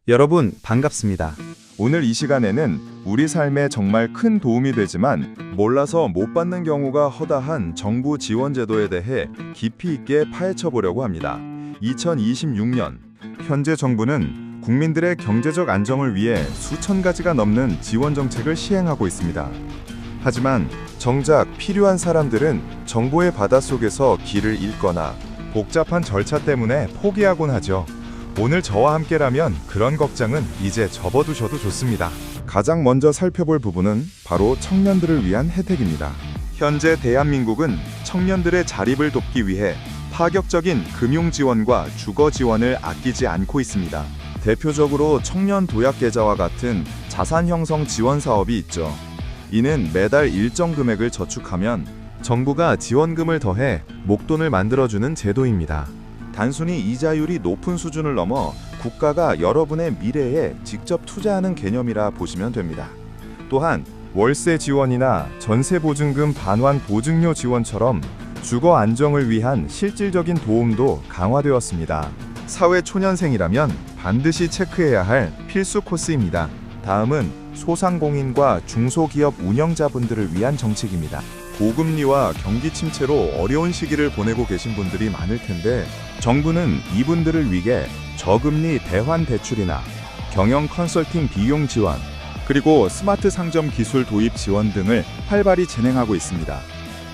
여러분 반갑습니다. 오늘 이 시간에는 우리 삶에 정말 큰 도움이 되지만 몰라서 못 받는 경우가 허다한 정부 지원 제도에 대해 깊이 있게 파헤쳐 보려고 합니다. 2026년 현재 정부는 국민들의 경제적 안정을 위해 수천 가지가 넘는 지원 정책을 시행하고 있습니다. 하지만 정작 필요한 사람들은 정보의 바닷속에서 길을 잃거나 복잡한 절차 때문에 포기하곤 하죠. 오늘 저와 함께라면 그런 걱정은 이제 접어두셔도 좋습니다. 가장 먼저 살펴볼 부분은 바로 청년들을 위한 혜택입니다. 현재 대한민국은 청년들의 자립을 돕기 위해 파격적인 금융 지원과 주거 지원을 아끼지 않고 있습니다. 대표적으로 청년 도약 계좌와 같은 자산 형성 지원 사업이 있죠. 이는 매달 일정 금액을 저축하면 정부가 지원금을 더해 목돈을 만들어주는 제도입니다. 단순히 이자율이 높은 수준을 넘어 국가가 여러분의 미래에 직접 투자하는 개념이라 보시면 됩니다. 또한 월세 지원이나 전세 보증금 반환 보증료 지원처럼 주거 안정을 위한 실질적인 도움도 강화되었습니다. 사회 초년생이라면 반드시 체크해야 할 필수 코스입니다. 다음은 소상공인과 중소기업 운영자분들을 위한 정책입니다. 고금리와 경기 침체로 어려운 시기를 보내고 계신 분들이 많을 텐데 정부는 이분들을 위해 저금리 대환 대출이나 경영 컨설팅 비용 지원, 그리고 스마트 상점 기술 도입 지원 등을 활발히 진행하고 있습니다.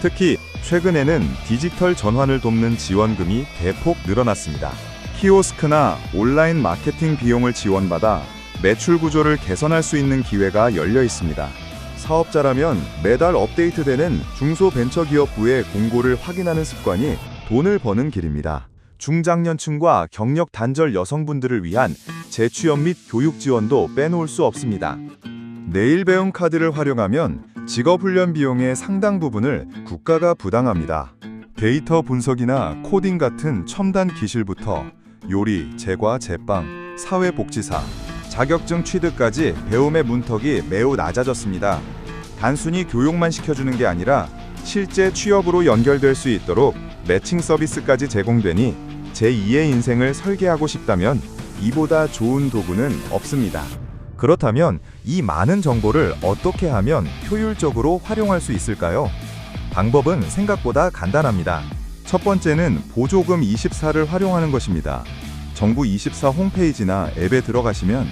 특히 최근에는 디지털 전환을 돕는 지원금이 대폭 늘어났습니다. 키오스크나 온라인 마케팅 비용을 지원받아 매출 구조를 개선할 수 있는 기회가 열려 있습니다. 사업자라면 매달 업데이트되는 중소벤처기업부의 공고를 확인하는 습관이 돈을 버는 길입니다. 중장년층과 경력 단절 여성분들을 위한 재취업 및 교육 지원도 빼놓을 수 없습니다. 내일 배움 카드를 활용하면 직업훈련 비용의 상당 부분을 국가가 부담합니다. 데이터 분석이나 코딩 같은 첨단 기술부터 요리, 제과, 제빵, 사회복지사, 자격증 취득까지 배움의 문턱이 매우 낮아졌습니다. 단순히 교육만 시켜주는 게 아니라 실제 취업으로 연결될 수 있도록 매칭 서비스까지 제공되니 제2의 인생을 설계하고 싶다면 이보다 좋은 도구는 없습니다. 그렇다면 이 많은 정보를 어떻게 하면 효율적으로 활용할 수 있을까요? 방법은 생각보다 간단합니다. 첫 번째는 보조금 24를 활용하는 것입니다. 정부 24 홈페이지나 앱에 들어가시면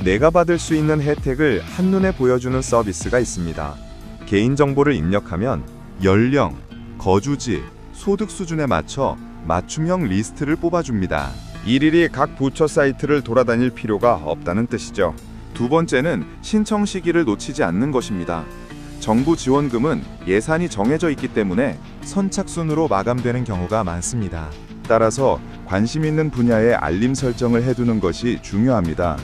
내가 받을 수 있는 혜택을 한눈에 보여주는 서비스가 있습니다. 개인정보를 입력하면 연령, 거주지, 소득 수준에 맞춰 맞춤형 리스트를 뽑아줍니다. 일일이 각 부처 사이트를 돌아다닐 필요가 없다는 뜻이죠. 두 번째는 신청 시기를 놓치지 않는 것입니다. 정부 지원금은 예산이 정해져 있기 때문에 선착순으로 마감되는 경우가 많습니다. 따라서 관심 있는 분야에 알림 설정을 해두는 것이 중요합니다.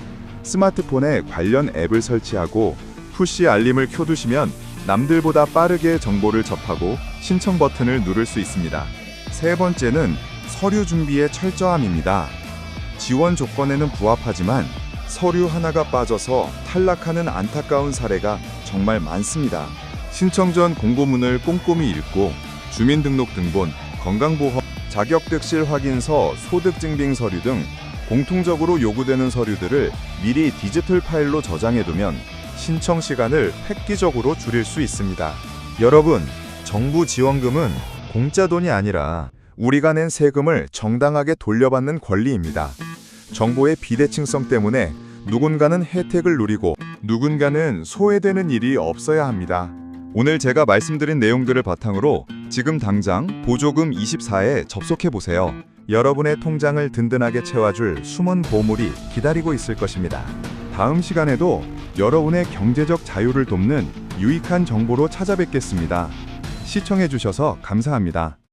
스마트폰에 관련 앱을 설치하고 푸시 알림을 켜두시면 남들보다 빠르게 정보를 접하고 신청 버튼을 누를 수 있습니다. 세 번째는 서류 준비의 철저함입니다. 지원 조건에는 부합하지만 서류 하나가 빠져서 탈락하는 안타까운 사례가 정말 많습니다. 신청 전 공고문을 꼼꼼히 읽고 주민등록등본, 건강보험, 자격득실 확인서, 소득증빙 서류 등 공통적으로 요구되는 서류들을 미리 디지털 파일로 저장해두면 신청 시간을 획기적으로 줄일 수 있습니다. 여러분, 정부 지원금은 공짜 돈이 아니라 우리가 낸 세금을 정당하게 돌려받는 권리입니다. 정보의 비대칭성 때문에 누군가는 혜택을 누리고 누군가는 소외되는 일이 없어야 합니다. 오늘 제가 말씀드린 내용들을 바탕으로 지금 당장 보조금 24에 접속해보세요. 여러분의 통장을 든든하게 채워줄 숨은 보물이 기다리고 있을 것입니다. 다음 시간에도 여러분의 경제적 자유를 돕는 유익한 정보로 찾아뵙겠습니다. 시청해주셔서 감사합니다.